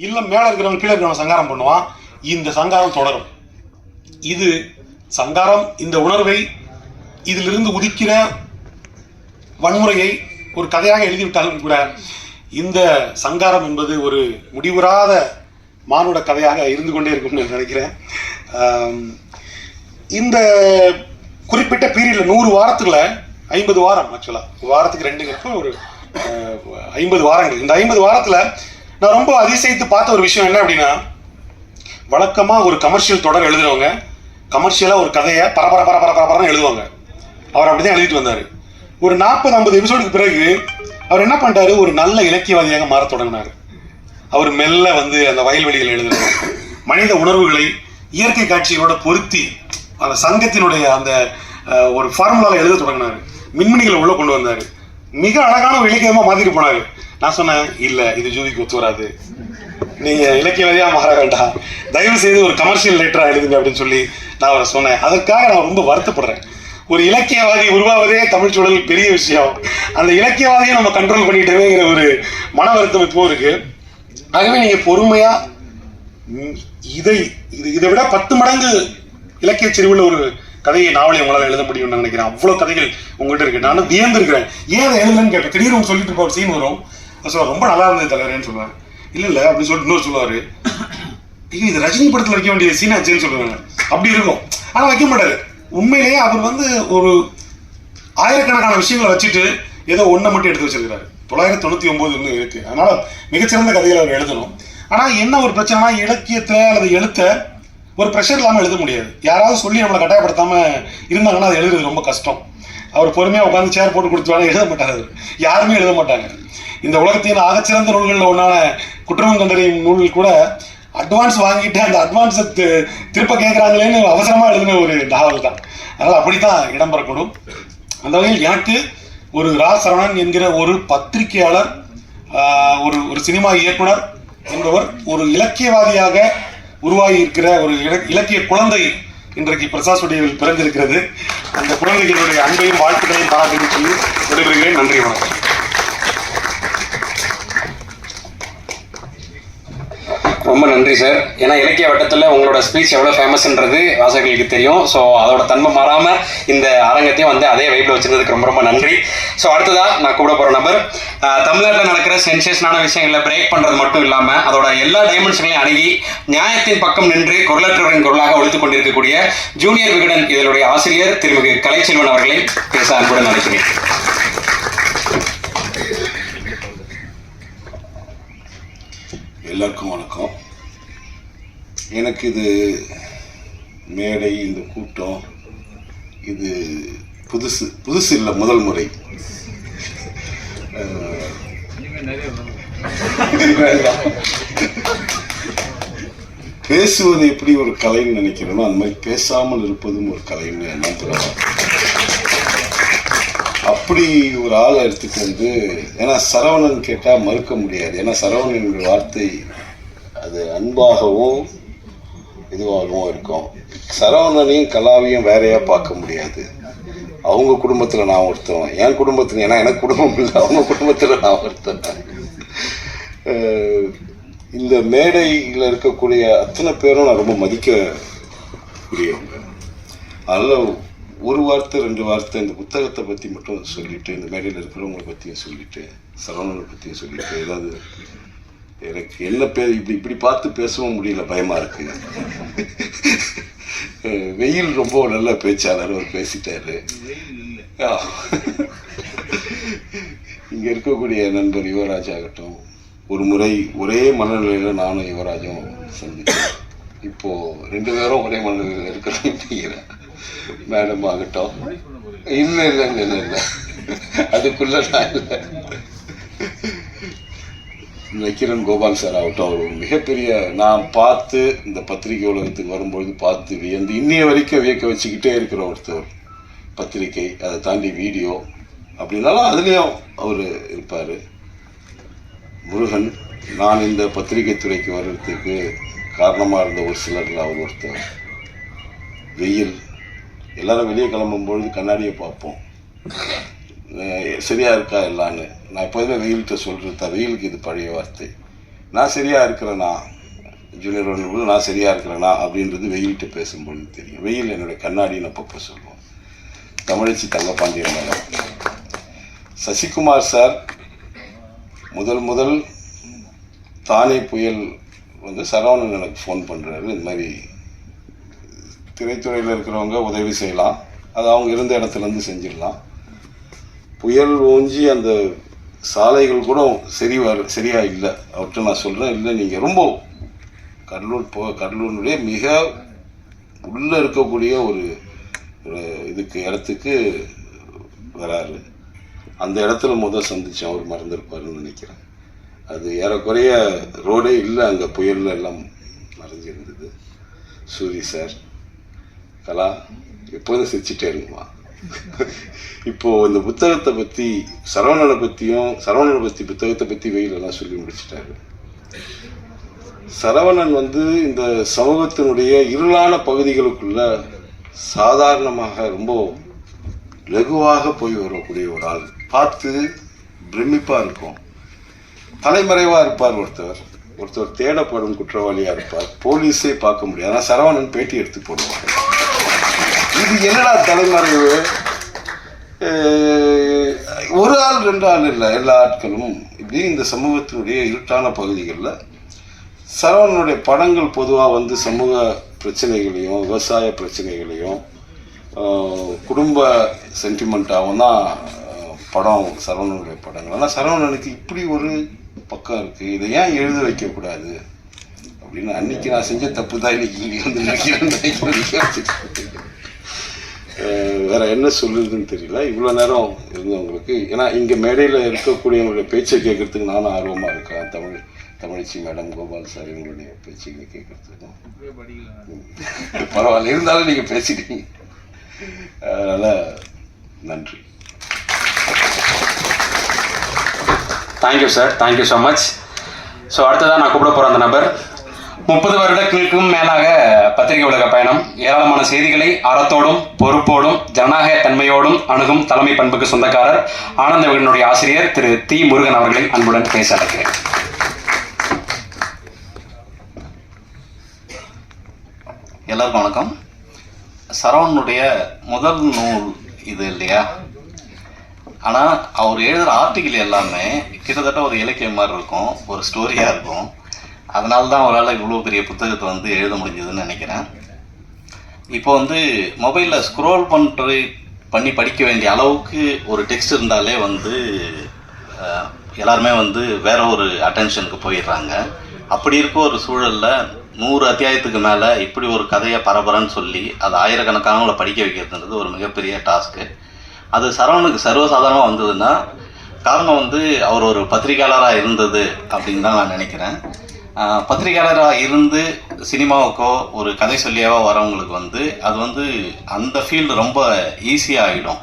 இல்ல மேல இருக்கிறவன் கீழே இருக்கிறவன் சங்காரம் பண்ணுவான். இந்த சங்காரம் தொடரும். இது சங்காரம் இந்த உணர்வை இதிலிருந்து உதிக்கிற வன்முறையை ஒரு கதையாக எழுதிவிட்டாலும் கூட இந்த சங்காரம் என்பது ஒரு முடிவுறாத மானுட கதையாக இருந்து கொண்டே இருக்கும்னு நினைக்கிறேன். இந்த குறிப்பிட்ட பீரியட்ல 100 வாரத்துக்குள்ள 50 வாரம், ஆக்சுவலாக வாரத்துக்கு 2ங்கிறப்ப ஒரு 50 வாரங்கள். இந்த 50 வாரத்தில் நான் ரொம்ப அதிசயித்து பார்த்த ஒரு விஷயம் என்ன அப்படின்னா, வழக்கமாக ஒரு கமர்ஷியல் தொடர் எழுதுறவங்க கமர்ஷியலாக ஒரு கதையை பரபரன்னு எழுதுவாங்க. அவர் அப்படி தான் எழுதிட்டு வந்தார். ஒரு 40-50 எபிசோடுக்கு பிறகு அவர் என்ன பண்ணிட்டாரு, ஒரு நல்ல இலக்கியவாதியாக மாற தொடங்கினார். அவர் மெல்ல வந்து அந்த வயல்வெளிகள் எழுதுறாரு, மனித உணர்வுகளை இயற்கை காட்சிகளோட பொருத்தி அந்த சங்கத்தினுடைய அந்த ஒரு ஃபார்முலாவில் எழுத தொடங்கினார். மின்மினிகளை உள்ள கொண்டு வந்தார். மிக அழகான ஒரு இலக்கியமாக மாற்றிட்டு போனார். நான் சொன்னேன், இல்லை இது ஜூதிக்கு ஒத்து வராது, நீங்கள் இலக்கியவாதியாக மாற வேண்டாம், தயவு செய்து ஒரு கமர்ஷியல் ரைட்டராக எழுதுங்க அப்படின்னு சொல்லி நான் அவரை சொன்னேன். அதற்காக நான் ரொம்ப வருத்தப்படுறேன். ஒரு இலக்கியவாதி உருவாவதே தமிழ் சூழல் பெரிய விஷயம். அந்த இலக்கியவாதியை நம்ம கண்ட்ரோல் பண்ணிட்டோமேங்கிற ஒரு மன வருத்தம் இப்போ இருக்கு. ஆகவே நீங்கள் பொறுமையாக இதை விட 10 மடங்கு இலக்கிய செறிவுள்ள ஒரு கதையை நாவலை உங்களால் எழுத முடியும்னு நினைக்கிறேன். அவ்வளோ கதைகள் உங்கள்கிட்ட இருக்கு. நானும் வியந்திருக்கிறேன். ஏன் அதை எழுதுன்னு கேட்டேன். திடீர்னு சொல்லிட்டு இருப்ப ஒரு சீன் வரும், சொல்லுவார் ரொம்ப நல்லா இருந்தது தலைவரேன்னு சொல்லுவார். இல்லை அப்படின்னு சொல்லிட்டு இன்னொரு சொல்லுவார், ஐயோ இது ரஜினி படத்தில் வைக்க வேண்டிய சீன் ஆச்சுன்னு சொல்லுவாங்க. அப்படி இருக்கும். ஆனால் வைக்க மாட்டாரு. உண்மையிலேயே அவர் வந்து ஒரு ஆயிரக்கணக்கான விஷயங்களை வச்சுட்டு ஏதோ ஒன்றை மட்டும் எடுத்து வச்சிருக்கிறாரு. 999 இன்னும் இருக்கு. அதனால மிகச்சிறந்த கதைகளை அவர் எழுதணும். ஆனால் என்ன ஒரு பிரச்சனைனா, இலக்கியத்தை அல்லது எழுத்த ஒரு ப்ரெஷர் இல்லாமல் எழுத முடியாது. யாராவது சொல்லி நம்மளை கட்டாயப்படுத்தாமல் இருந்தாங்கன்னா அது எழுதுறது ரொம்ப கஷ்டம். அவர் பொறுமையாக உட்காந்து சேர் போட்டு கொடுத்துருவாங்க, எழுத மாட்டார். யாருமே எழுத மாட்டாங்க. இந்த உலகத்தின் ஆகச்சிறந்த நூல்களில் ஒன்றான குற்றமும் கண்டறியும் நூல் கூட அட்வான்ஸ் வாங்கிட்டு அந்த அட்வான்ஸை திருப்ப கேட்குறாங்களேன்னு அவசரமாக எழுதின ஒரு நாவல் தான். அதனால் அப்படி தான் இடம்பெறக்கூடும். அந்த வகையில் எனக்கு ஒரு ரா சரவணன் என்கிற ஒரு பத்திரிகையாளர், ஒரு சினிமா இயக்குனர் என்பவர் ஒரு இலக்கியவாதியாக உருவாகி இருக்கிற ஒரு இலக்கிய குழந்தை இன்றைக்கு பிரசாத் ஸ்டுடியோவில் பிறந்திருக்கிறது. அந்த குழந்தைக்கு என்னுடைய அன்பையும் வாழ்த்துக்களையும் பாராட்டி சொல்லி விடைபெறுகிறேன். நன்றி, வணக்கம். ரொம்ப நன்றி சார். ஏன்னா இலக்கிய வட்டத்தில் உங்களோட ஸ்பீச் எவ்வளோ ஃபேமஸ்ன்றது வாசகர்களுக்கு தெரியும். ஸோ அதோட தன்மை மாறாமல் இந்த அரங்கத்தையும் வந்து அதே வைப்பில் வச்சிருந்ததுக்கு ரொம்ப ரொம்ப நன்றி. ஸோ அடுத்ததாக நான் கூட போகிற நபர், தமிழ்நாட்டில் நடக்கிற சென்சேஷனான விஷயங்களை பிரேக் பண்ணுறது மட்டும் இல்லாமல் அதோட எல்லா டைமென்ஷன்களையும் அணுகி நியாயத்தின் பக்கம் நின்று குரலற்றவரின் குரலாக ஒழித்துக் கொண்டிருக்கக்கூடிய ஜூனியர் விகடன் இதனுடைய ஆசிரியர் திருமிகு கலைச்செல்வன் அவர்களை பேச அன்புடன் நினைக்கிறேன். எல்லாருக்கும் வணக்கம். எனக்கு இது மேடை, இந்த கூட்டம் இது புதுசு இல்லை, முதல் முறை. பேசுவது எப்படி ஒரு கலைன்னு நினைக்கிறேனோ அந்த மாதிரி பேசாமல் இருப்பதும் ஒரு கலைன்னு நம்புகிறேன். அப்படி ஒரு ஆளை எடுத்துட்டு வந்து, ஏன்னா சரவணன் கேட்டால் மறுக்க முடியாது. ஏன்னா சரவணன் வார்த்தை அது அன்பாகவும் இதுவாகவும் இருக்கும். சரவணனையும் கலாவையும் வேறையாக பார்க்க முடியாது. அவங்க குடும்பத்தில் நான் ஒருத்தவன், என் குடும்பத்தில், ஏன்னா எனக்கு குடும்பம் இல்லை, அவங்க குடும்பத்தில் நான் ஒருத்தன். இந்த மேடையில் இருக்கக்கூடிய அத்தனை பேரும் நான் ரொம்ப மதிக்கக்கூடியவங்க. அதில் ஒரு வார்த்தை 2 வார்த்தை இந்த புத்தகத்தை பற்றி மட்டும் சொல்லிவிட்டு, இந்த மேடையில் இருக்கிறவங்களை பற்றியும் சொல்லிவிட்டு, சரவணனை பற்றியும் சொல்லிவிட்டு, ஏதாவது எனக்கு என்ன இப்படி பார்த்து பேசவும் முடியல, பயமாக இருக்குது. வெயில் ரொம்ப நல்ல பேச்சாளர், அவர் பேசிட்டாரு. இங்கே இருக்கக்கூடிய நண்பர் யுவராஜ் ஆகட்டும், ஒரு முறை ஒரே மனநிலையில் நானும் யுவராஜும் சந்தித்தேன். இப்போது 2 பேரும் ஒரே மனநிலையில் இருக்கிறேன். மேடம் ஆகட்டும், இல்லை அதுக்குள்ள நான் இல்லை. நக்கீரன் கோபால் சார் ஆகட்டும், அவர் மிகப்பெரிய, நான் பார்த்து இந்த பத்திரிகை உலகத்துக்கு வரும்பொழுது பார்த்து வியந்து இன்னைய வரைக்கும் வியக்க வச்சுக்கிட்டே இருக்கிற ஒருத்தர். பத்திரிகை, அதை தாண்டி வீடியோ அப்படின்னாலும் அதுலேயும் அவர் இருப்பார். முருகன், நான் இந்த பத்திரிகை துறைக்கு வர்றதுக்கு காரணமாக இருந்த ஒரு சிலரில் அவர் ஒருத்தர். வெயில், எல்லாரும் வெளியே கிளம்பும்பொழுது கண்ணாடியை பார்ப்போம், சரியாக இருக்கா எல்லான்னு. நான் எப்போதுமே வெயில்கிட்ட சொல்கிறது தான், வெயிலுக்கு இது பழைய வார்த்தை. நான் சரியாக இருக்கிறேனா, ஜூனியர் வரும்போது நான் சரியாக இருக்கிறேனா அப்படின்றது வெயில்கிட்ட பேசும்பொழுது தெரியும். வெயில் என்னுடைய கண்ணாடின்னு அப்பப்போ சொல்லுவோம். தமிழச்சி தங்கப்பாண்டியன் மேடம், சசிகுமார் சார் முதல் தானே புயல் வந்து சரவணன் எனக்கு ஃபோன் பண்ணுறாரு. இந்த மாதிரி திரைத்துறையில் இருக்கிறவங்க உதவி செய்யலாம், அது அவங்க இருந்த இடத்துலேருந்து செஞ்சிடலாம். புயல் ஓஞ்சி அந்த சாலைகள் கூட சரியா இல்லை. அவர்கிட்ட நான் சொல்கிறேன், இல்லை நீங்கள் ரொம்ப கடலூருடைய மிக உள்ளே இருக்கக்கூடிய ஒரு இடத்துக்கு வராரு. அந்த இடத்துல சந்திச்சேன், அவர் மறந்துருப்பாருன்னு நினைக்கிறேன். அது ஏறக்குறைய ரோடே இல்லை, அங்கே புயலில் எல்லாம் மறைஞ்சிருந்தது. சூரி சார், கலா எப்போதும் சிரிச்சிட்டே இருக்குமா. இப்போது இந்த புத்தகத்தை பற்றி சரவணனை பற்றி புத்தகத்தை பற்றி வெயிலெல்லாம் சொல்லி முடிச்சிட்டாரு. சரவணன் வந்து இந்த சமூகத்தினுடைய இருளான பகுதிகளுக்குள்ள சாதாரணமாக ரொம்ப லகுவாக போய் வரக்கூடிய ஒரு ஆள். பார்த்து பிரமிப்பாக இருக்கும். தலைமறைவாக இருப்பார் ஒருத்தர் தேடப்படும் குற்றவாளியாக இருப்பார். போலீஸே பார்க்க முடியாது. ஆனால் சரவணன் பேட்டி எடுத்து போடுவார். இது என்னடா தலைமறைவு? ஒரு ஆள் 2 ஆள் இல்லை, எல்லா ஆட்களும் இப்படி இந்த சமூகத்தினுடைய இருட்டான பகுதிகளில் சரவணனுடைய படங்கள் பொதுவாக வந்து சமூக பிரச்சனைகளையும் விவசாய பிரச்சனைகளையும் குடும்ப சென்டிமெண்ட்டாகவும் தான் படம் சரவணனுடைய படங்கள். ஆனால் சரவணனுக்கு இப்படி ஒரு பக்கம் இருக்குது, இதை ஏன் எழுத வைக்கக்கூடாது அப்படின்னு அன்னைக்கு நான் செஞ்ச தப்பு தான் இன்னைக்கு இங்கே வந்து நினைக்கிறேன். வேற என்ன சொல்லுதுன்னு தெரியல. இவ்வளோ நேரம் இருந்தவங்களுக்கு, ஏன்னா இங்கே மேடையில் இருக்கக்கூடியவங்களுடைய பேச்சை கேட்கறதுக்கு நானும் ஆர்வமாக இருக்கேன். தமிழச்சி மேடம், கோபால் சார் இவங்களுடைய பேச்சுகளை கேட்கறதுக்கும் பரவாயில்ல, இருந்தாலும் நீங்கள் பேசிட்டீங்க, அதனால் நன்றி. Thank you sir, thank you so much. So அடுத்ததான் நான் கூப்பிட போகிற அந்த நபர் 30 வருடங்களுக்கும் மேலாக பத்திரிகை உலக பயணம், ஏராளமான செய்திகளை அறத்தோடும் பொறுப்போடும் ஜனநாயக தன்மையோடும் அணுகும் தலைமை பண்புக்கு சொந்தக்காரர், ஆனந்த விகடனுடைய ஆசிரியர் திரு தி. முருகன் அவர்களை அன்புடன் பேச அழைக்கிறேன். எல்லாருக்கும் வணக்கம். சரவணனுடைய முதல் நூல் இது இல்லையா, ஆனால் அவர் எழுதுகிற ஆர்டிக்கிள் எல்லாமே கிட்டத்தட்ட ஒரு இலக்கியம் மாதிரி இருக்கும், ஒரு ஸ்டோரியாக இருக்கும். அதனால தான் அவரால் இவ்வளோ பெரிய புத்தகத்தை வந்து எழுத முடிஞ்சதுன்னு நினைக்கிறேன். இப்போ வந்து மொபைலில் ஸ்க்ரோல் பண்ணி படிக்க வேண்டிய அளவுக்கு ஒரு டெக்ஸ்ட் இருந்தாலே வந்து எல்லாருமே வந்து வேற ஒரு அட்டென்ஷனுக்கு போயிடுறாங்க. அப்படி இருக்க ஒரு சூழலில் 100 அத்தியாயத்துக்கு மேலே இப்படி ஒரு கதையை பரபரன்னு சொல்லி அது ஆயிரக்கணக்கானவங்களை படிக்க வைக்கிறதுன்றது ஒரு மிகப்பெரிய டாஸ்க்கு. அது சரவணுக்கு சர்வசாதாரணமாக வந்ததுன்னா காரணம் வந்து அவர் ஒரு பத்திரிகையாளராக இருந்தது அப்படின்னு தான் நான் நினைக்கிறேன். பத்திரிகையாளராக இருந்து சினிமாவுக்கோ ஒரு கதை சொல்லியாவோ வரவங்களுக்கு வந்து அது வந்து அந்த ஃபீல்டு ரொம்ப ஈஸியாக ஆகிடும்.